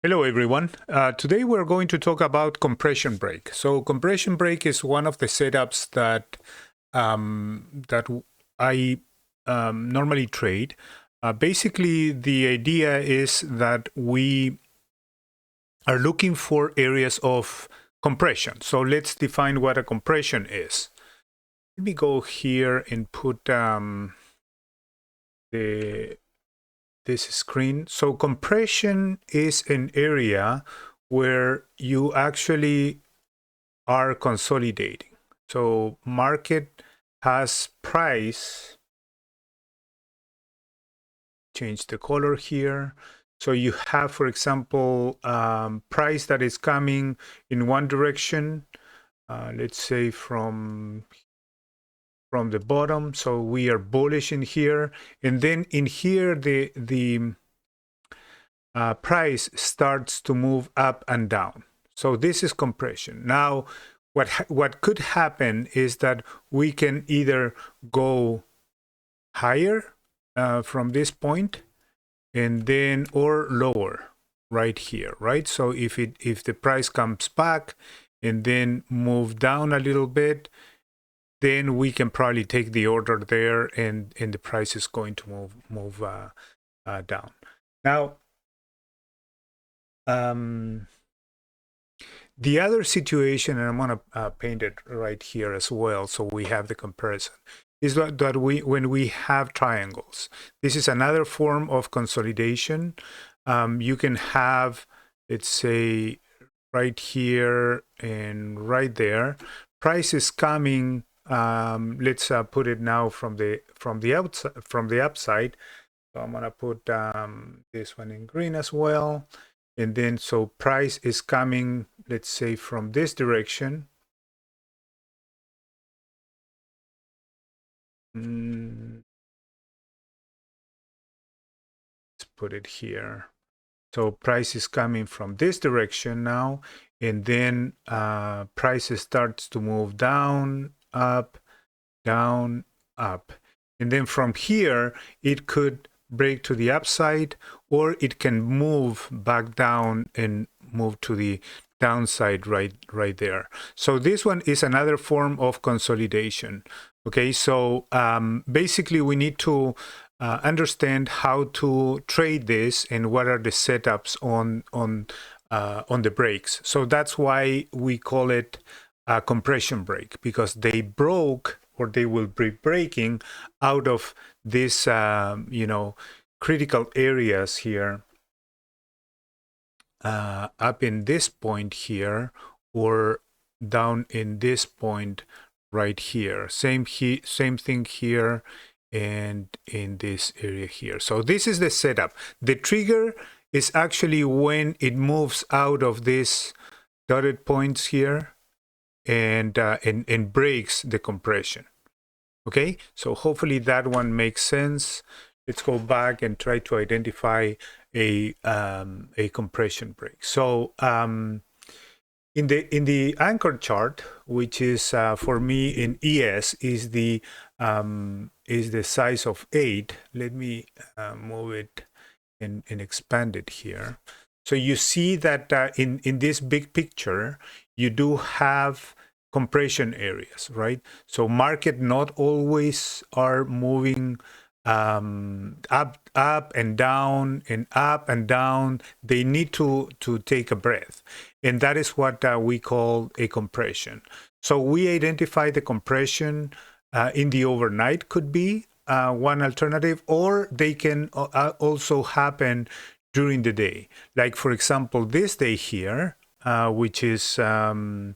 Hello, everyone. Today we're going to talk about compression break. So compression break is one of the setups that I normally trade. Basically, the idea is that we are looking for areas of compression. So let's define what a compression is. Let me go here and put this screen. So compression is an area where you actually are consolidating. So market has price, change the color here. So you have, for example, price that is coming in one direction, let's say from the bottom. So we are bullish in here, and then in here the price starts to move up and down. So this is compression. Now, what could happen is that we can either go higher from this point and then or lower right here, right? So if the price comes back and then move down a little bit, then we can probably take the order there, and the price is going to move down. Now, the other situation, and I'm going to paint it right here as well, so we have the comparison, is that when we have triangles, this is another form of consolidation. You can have, let's say, right here and right there. Price is coming. Let's put it now from the upside. So I'm gonna put this one in green as well. And then, so price is coming, let's say, from this direction. Let's put it here. So price is coming from this direction now, and then price starts to move down, up, down, up. And then from here, it could break to the upside, or it can move back down and move to the downside right there. So this one is another form of consolidation. Okay, so basically we need to understand how to trade this and what are the setups on the breaks. So that's why we call it a compression break, because they broke, or they will be breaking out of this critical areas here, up in this point here, or down in this point right here. Same thing here and in this area here. So this is the setup. The trigger is actually when it moves out of these dotted points here and breaks the compression. Okay, so hopefully that one makes sense. Let's go back and try to identify a compression break. So in the anchor chart, which is for me in ES, is the size of 8. Let me move it and expand it here. So you see that in this big picture, you do have compression areas, right? So market not always are moving up and down and up and down. They need to take a breath, and that is what we call a compression. So we identify the compression in the overnight could be one alternative, or they can also happen during the day. Like, for example, this day here, which is the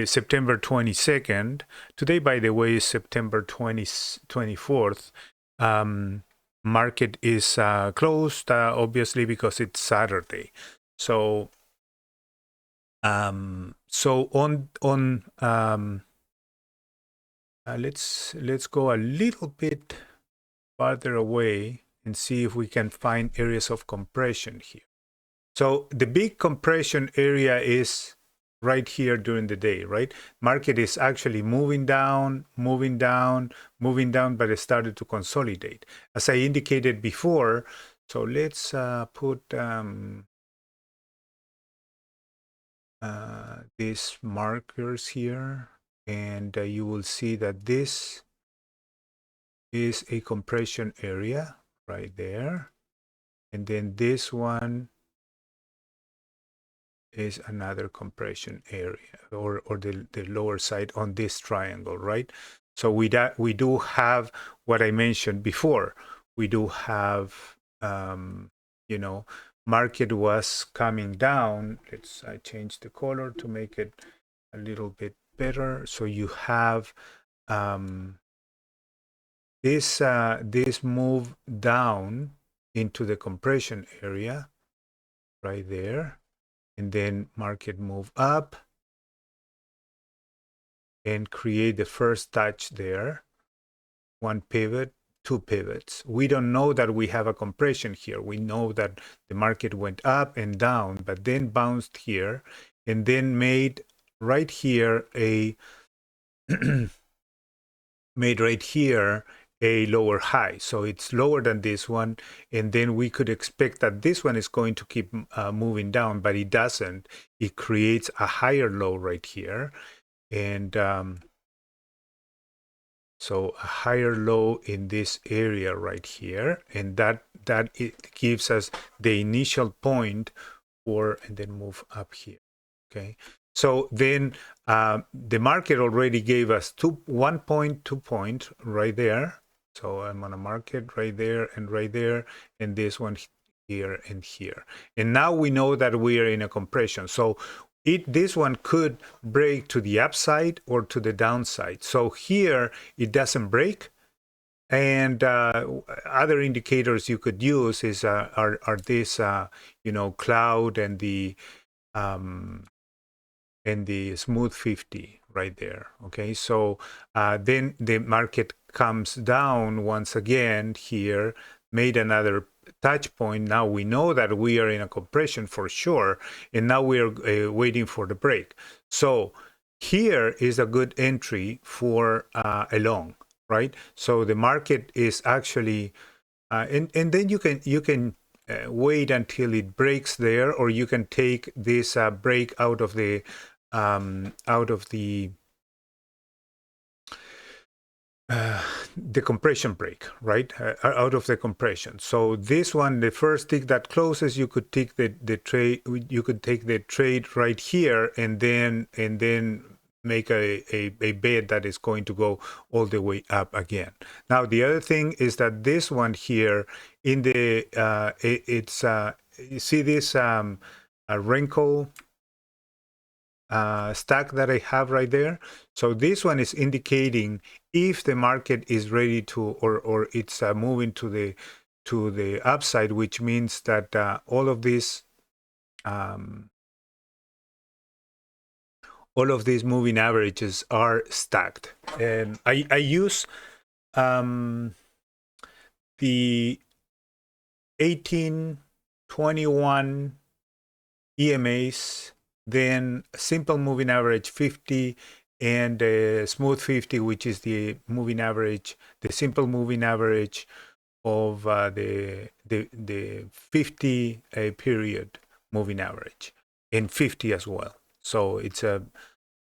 September 22nd. Today, by the way, is September 24th. Market is closed, obviously, because it's Saturday. So, let's go a little bit farther away and see if we can find areas of compression here. So the big compression area is right here during the day, right? Market is actually moving down, but it started to consolidate. As I indicated before, so let's put these markers here, and you will see that this is a compression area right there, and then this one is another compression area, or the lower side on this triangle, right? So we do have what I mentioned before. We do have, you know, market was coming down. I change the color to make it a little bit better. So you have this move down into the compression area right there, and then market move up and create the first touch there, one pivot, two pivots. We don't know that we have a compression here. We know that the market went up and down, but then bounced here and then made right here a made right here a lower high. So it's lower than this one, and then we could expect that this one is going to keep moving down, but it doesn't. It creates a higher low right here, and so a higher low in this area right here, and that it gives us the initial point for, and then move up here. Okay, so then the market already gave us 1 point, 2 point right there. So I'm on a market right there, and this one here and here. And now we know that we are in a compression. So this one could break to the upside or to the downside. So here it doesn't break. And other indicators you could use is are this cloud and the smooth 50 right there. Okay, so then the market comes down once again here, made another touch point. Now we know that we are in a compression for sure, and now we are waiting for the break. So here is a good entry for a long, right? So the market is actually and then you can wait until it breaks there, or you can take this break out of the compression break, right? Out of the compression. So this one, the first tick that closes, you could take the trade. You could take the trade right here, and then make a bet that is going to go all the way up again. Now the other thing is that this one here in the you see this Renko stack that I have right there. So this one is indicating if the market is ready to, or it's moving to the upside, which means that all of these moving averages are stacked. And I use the 1821 EMAs, then simple moving average 50, and smooth 50, which is the moving average, the simple moving average of the 50 period moving average, and 50 as well. So it's a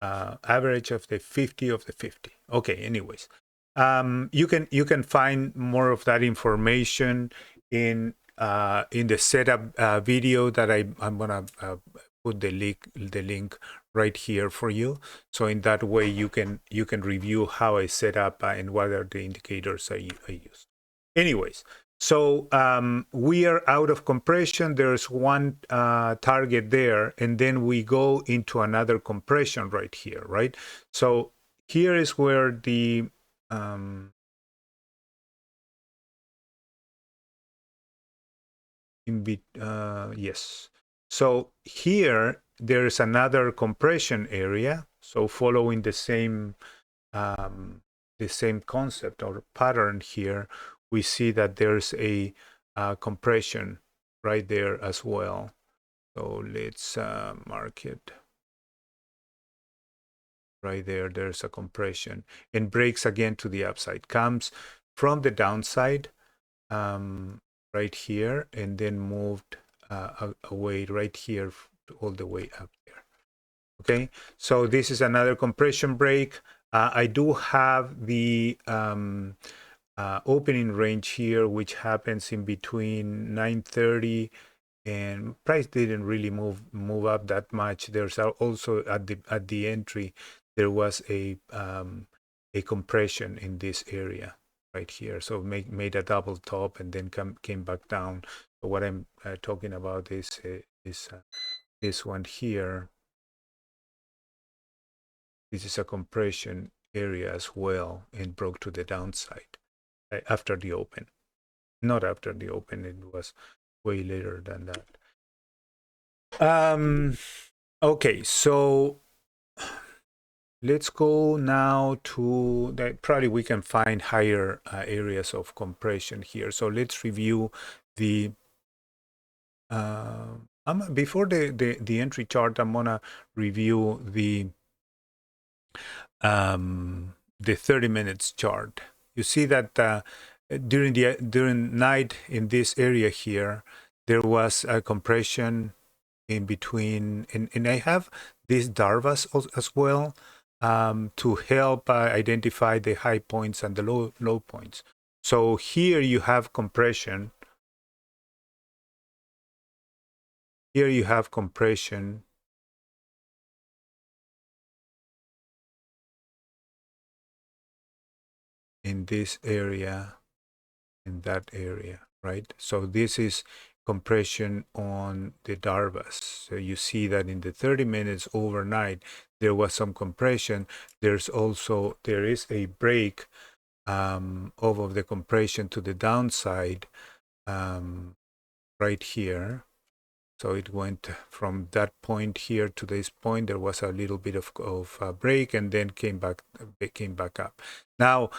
average of the 50 of the 50. Okay, anyways, you can find more of that information in the setup video that I'm gonna put the link right here for you. So in that way you can review how I set up and what are the indicators I use. Anyways, so we are out of compression. There's one target there, and then we go into another compression right here, right? So here is where the yes. So here there's another compression area. So following the same concept or pattern here, we see that there's a compression right there as well. So let's mark it right there. There's a compression and breaks again to the upside, comes from the downside right here, and then moved away right here all the way up there. Okay, so this is another compression break. I do have the opening range here, which happens in between 930, and price didn't really move up that much. There's also at the entry there was a compression in this area right here, so made a double top and then came back down. So what I'm talking about is this one here. This is a compression area as well and broke to the downside after the open. Not after the open, it was way later than that. Okay, so let's go now to that. Probably we can find higher areas of compression here. So let's review the before the entry chart. I'm gonna review the 30 minutes chart. You see that during night in this area here, there was a compression in between, and I have these darvas as well to help identify the high points and the low points. So here you have compression. Here you have compression in this area, in that area, right? So this is compression on the darvas. So you see that in the 30 minutes overnight, there was some compression. There is a break of the compression to the downside right here. So it went from that point here to this point. There was a little bit of break and then came back up. Now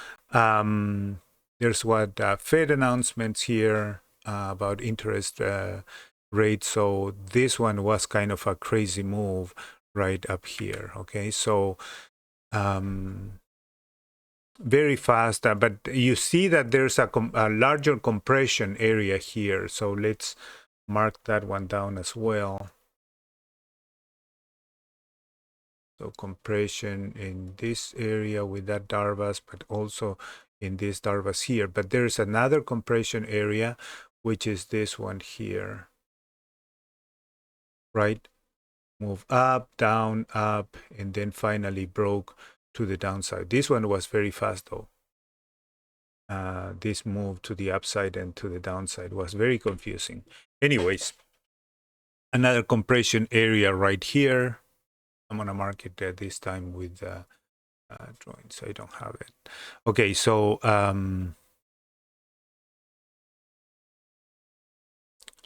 there's what Fed announcements here about interest rate. So this one was kind of a crazy move right up here. Okay, so very fast, but you see that there's a larger compression area here. So let's mark that one down as well. So compression in this area with that darvas, but also in this darvas here. But there's another compression area, which is this one here, right? Move up, down, up, and then finally broke to the downside. This one was very fast though. This move to the upside and to the downside was very confusing. Anyways, another compression area right here. I'm gonna mark it this time with drawing, so I don't have it. Okay, so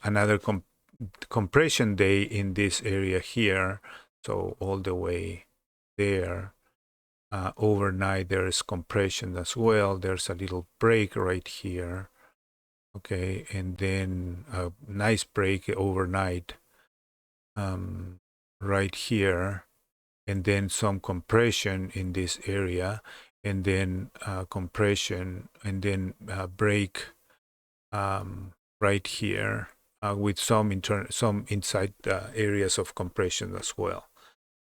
another compression day in this area here. So all the way there. Overnight there's compression as well. There's a little break right here. Okay, and then a nice break overnight right here, and then some compression in this area, and then compression, and then break right here with some inside areas of compression as well.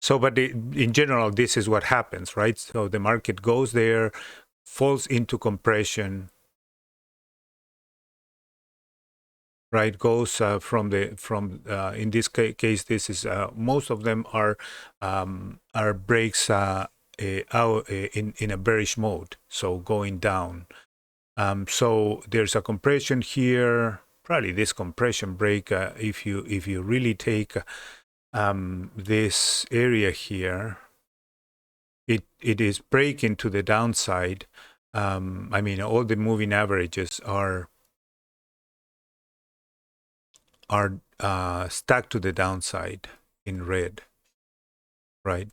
So, but in general, this is what happens, right? So the market goes there, falls into compression, right? Goes from in this case, this is most of them are breaks out in a bearish mode, so going down. So there's a compression here. Probably this compression break, if you really take this area here, it is breaking to the downside. I mean, all the moving averages are stuck to the downside in red, right?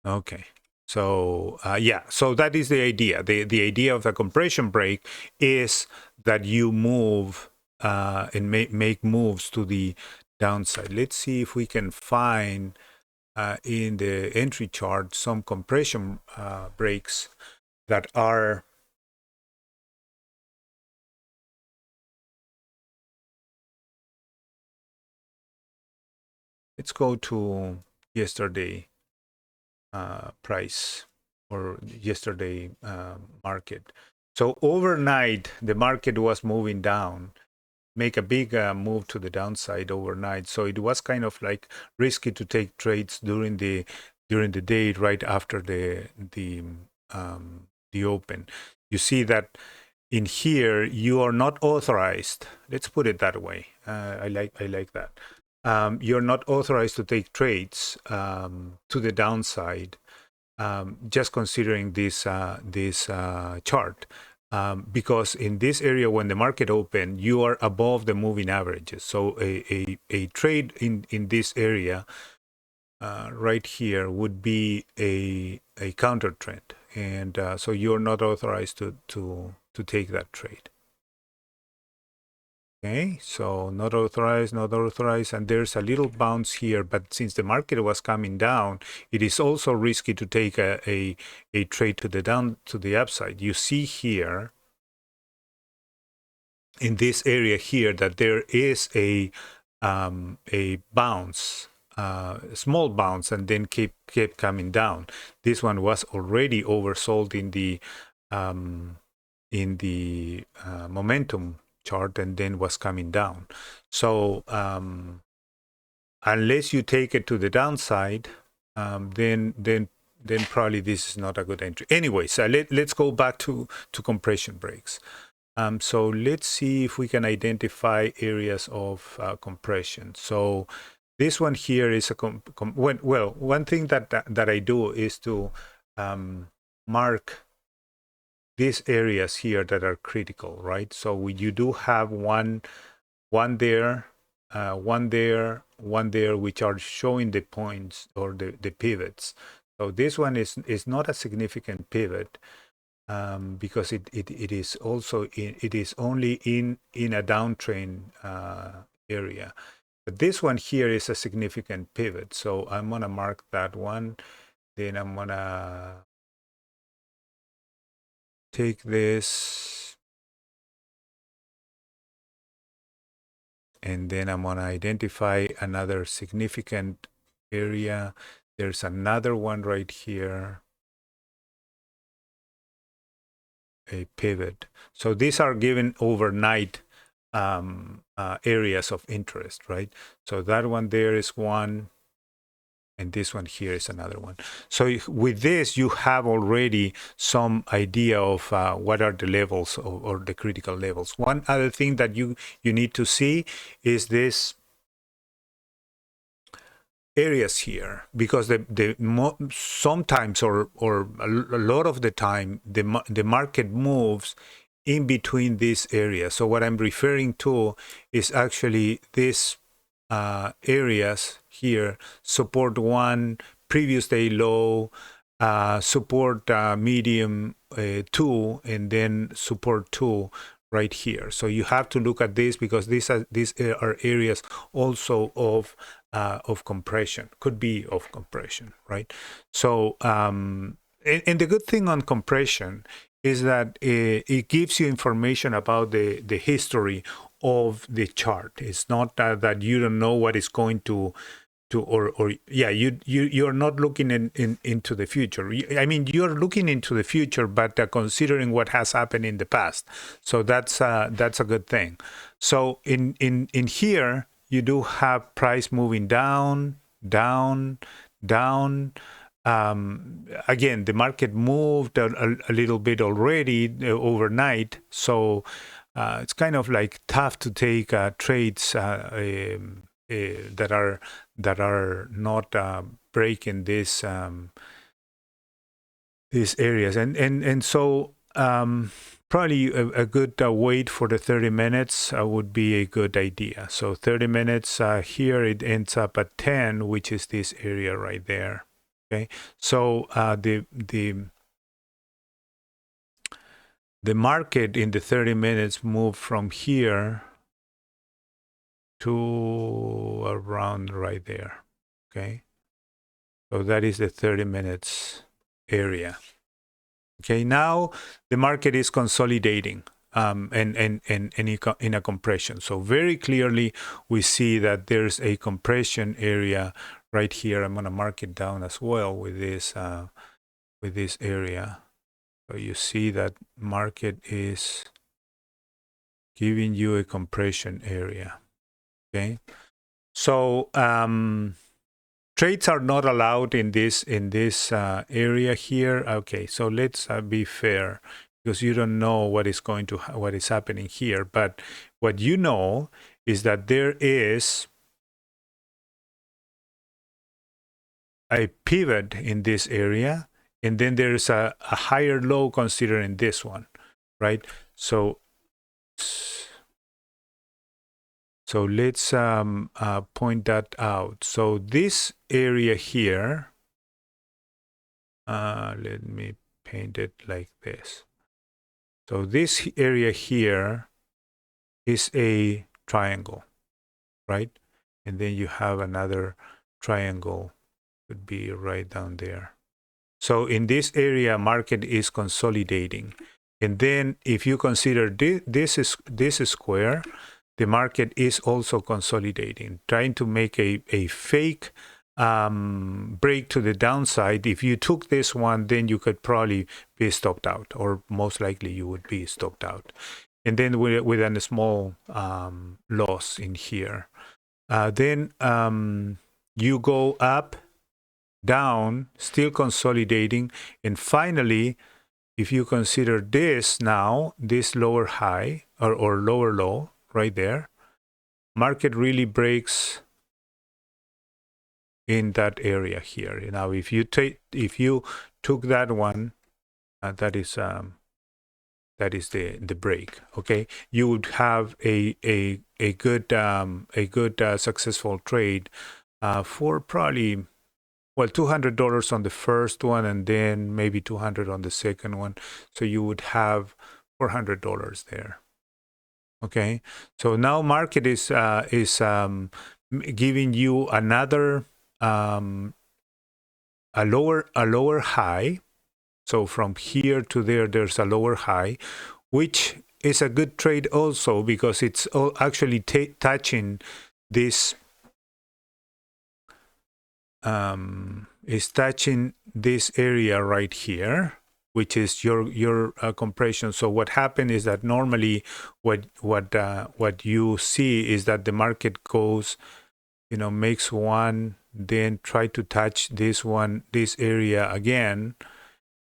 Okay. So yeah, so that is the idea. The idea of the compression break is that you move and make moves to the downside. Let's see if we can find in the entry chart some compression breaks that are let's go to yesterday price or yesterday market. So overnight, the market was moving down, make a big move to the downside overnight. So it was kind of like risky to take trades during the day right after the open. You see that in here you are not authorized. Let's put it that way. I like that. You're not authorized to take trades to the downside. Just considering this chart, because in this area when the market opened, you are above the moving averages. So a trade in this area right here would be a counter trend, and so you're not authorized to take that trade. Okay, so not authorized, and there's a little bounce here, but since the market was coming down, it is also risky to take a trade to the upside. You see here in this area here that there is a bounce, small bounce, and then kept coming down. This one was already oversold in the momentum chart, and then was coming down. So unless you take it to the downside, then probably this is not a good entry. Anyway, so let's go back to compression breaks. So let's see if we can identify areas of compression. So this one here is one thing that I do is to mark these areas here that are critical, right? So you do have one there, one there, which are showing the points or the pivots. So this one is not a significant pivot because it is also it is only in a downtrend area. But this one here is a significant pivot. So I'm gonna mark that one. Then I'm gonna take this, and then I'm gonna identify another significant area. There's another one right here, a pivot. So these are given overnight areas of interest, right? So that one there is one, and this one here is another one. So with this, you have already some idea of what are the levels or the critical levels. One other thing that you need to see is this areas here, because sometimes or a lot of the time the market moves in between these areas. So what I'm referring to is actually this areas here: support 1, previous day low, support medium 2, and then support 2 right here. So you have to look at this because these are areas also of compression, could be of compression, right? So and the good thing on compression is that it gives you information about the history of the chart. It's not that you don't know what is going to you're not looking into the future. I mean, you're looking into the future, but considering what has happened in the past. So that's a good thing. So in here, you do have price moving down. Again, the market moved a little bit already overnight, so it's kind of like tough to take trades that are not breaking these areas, and so probably a good wait for the 30 minutes would be a good idea. So 30 minutes here, it ends up at 10, which is this area right there. Okay, so the market in the 30 minutes moved from here to around right there. Okay, so that is the 30 minutes area. Okay, now the market is consolidating and in a compression. So very clearly we see that there's a compression area right here. I'm going to mark it down as well with this area. So you see that market is giving you a compression area. Okay. So trades are not allowed in this area here. Okay, so let's be fair, because you don't know what is happening here. But what you know is that there is a pivot in this area, and then there's a higher low considering this one, right? So let's point that out. So this area here, let me paint it like this. So this area here is a triangle, right? And then you have another triangle, would be right down there. So in this area, market is consolidating. And then if you consider this square, the market is also consolidating, trying to make a fake break to the downside. If you took this one, then you could probably be stopped out, or most likely you would be stopped out. And then with a small loss in here. Then you go up, down, still consolidating. And finally, if you consider this now, this lower high or lower low right there, market really breaks in that area here. Now, if you took that one, that is the break. Okay, you would have a good successful trade for probably, well, $200 on the first one, and then maybe $200 on the second one. So you would have $400 there. Okay, so now market is giving you another a lower high. So from here to there, there's a lower high, which is a good trade also, because it's actually touching this is touching this area right here, which is your compression. So what happened is that normally what you see is that the market goes, makes one, then try to touch this area again,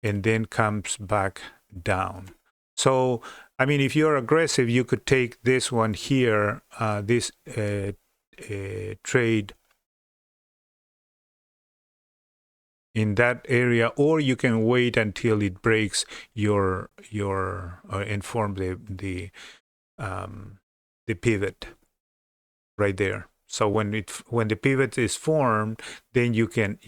and then comes back down. So I mean, if you're aggressive, you could take this one here, this trade in that area, or you can wait until it breaks and form the pivot right there. So when the pivot is formed, then you can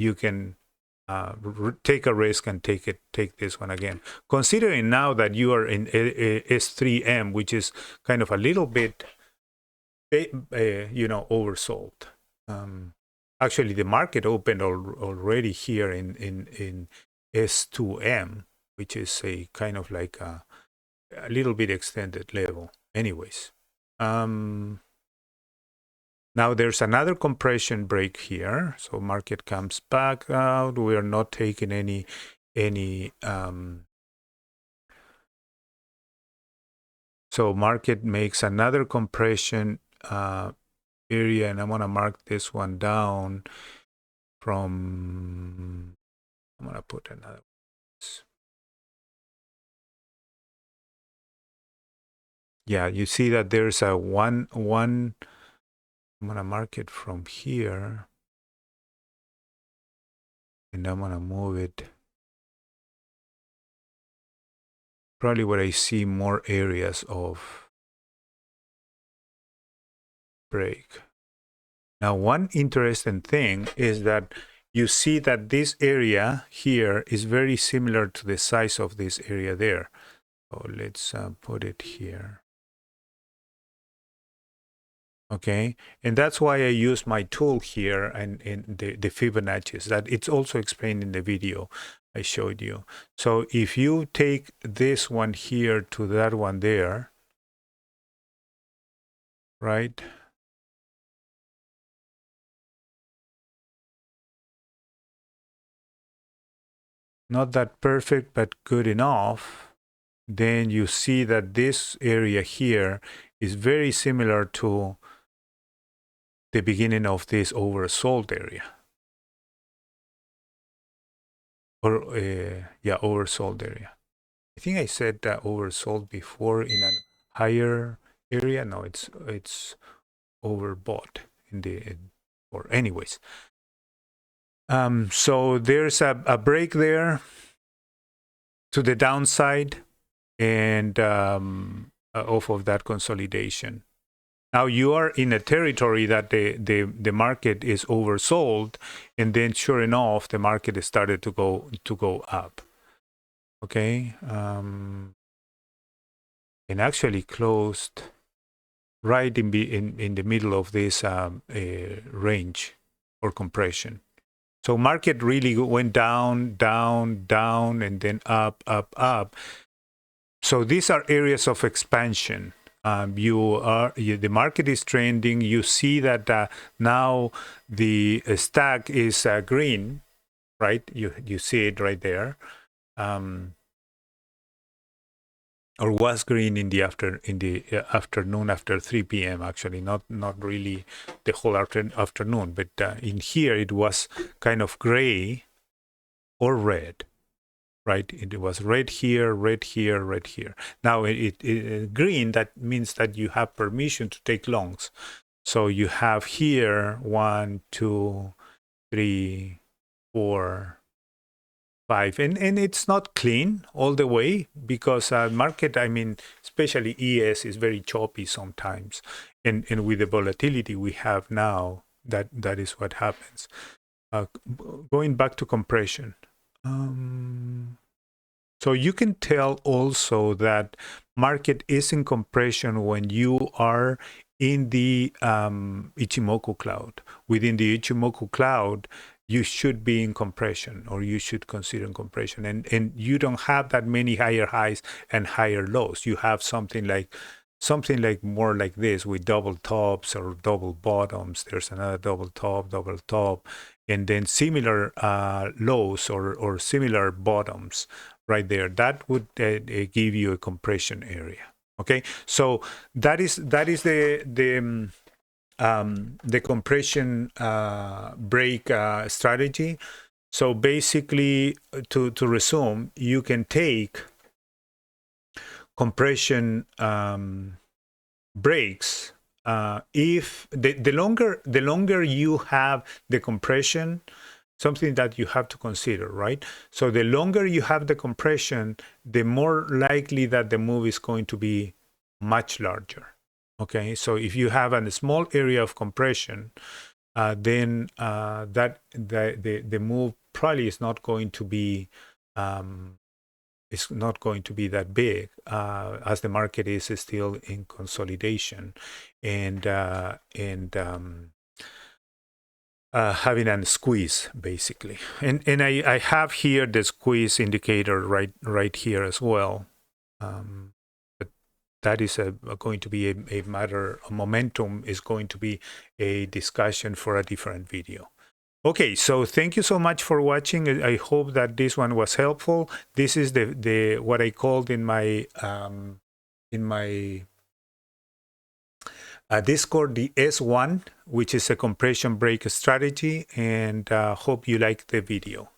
take a risk and take this one again. Considering now that you are in S3M, which is kind of a little bit oversold. Actually, the market opened already here in S2M, which is a kind of like a little bit extended level. Anyways, now there's another compression break here. So market comes back out. We are not taking any so market makes another compression area, and I'm going to mark this one down from, I'm going to put another. Yeah, you see that there's a one, I'm going to mark it from here, and I'm going to move it probably where I see more areas of break. Now, one interesting thing is that you see that this area here is very similar to the size of this area there. So let's put it here. Okay, and that's why I use my tool here and in the Fibonacci's, that it's also explained in the video I showed you. So if you take this one here to that one there, right? not that perfect, but good enough, then you see that this area here is very similar to the beginning of this oversold area. Or, yeah, oversold area. I think I said oversold before in a higher area. No, it's overbought in the, or anyways. So there's a break there to the downside and off of that consolidation. Now you are in a territory that the market is oversold, and then sure enough, the market started to go up. Okay, and actually closed right in the middle of this range or compression. So market really went down, down, down, and then up, up, up. So these are areas of expansion. The market is trending. You see that now the stack is green, right? You see it right there, or was green in the afternoon after 3 p.m. Actually, not really the whole afternoon, but in here it was kind of gray or red. Right, it was red here, red here, red here. Now green, that means that you have permission to take longs. So you have here 1, 2, 3, 4, 5, and it's not clean all the way because market, I mean, especially ES is very choppy sometimes, and with the volatility we have now, that is what happens. Going back to compression. So you can tell also that market is in compression when you are in the Ichimoku cloud. Within the Ichimoku cloud, you should be in compression, or you should consider compression. And you don't have that many higher highs and higher lows. You have something like more like this with double tops or double bottoms. There's another double top, and then similar lows or similar bottoms right there. That would give you a compression area. Okay, so that is the compression break strategy. So basically, to resume, you can take compression breaks if the longer you have the compression, something that you have to consider, right? So the longer you have the compression, the more likely that the move is going to be much larger. Okay, so if you have a small area of compression, then the move probably is not going to be that big, as the market is still in consolidation and having a squeeze basically. And I have here the squeeze indicator right here as well. But that is going to be a matter of momentum, is going to be a discussion for a different video. Okay, so thank you so much for watching. I hope that this one was helpful. This is the what I called in my Discord the S1, which is a compression break strategy, and hope you like the video.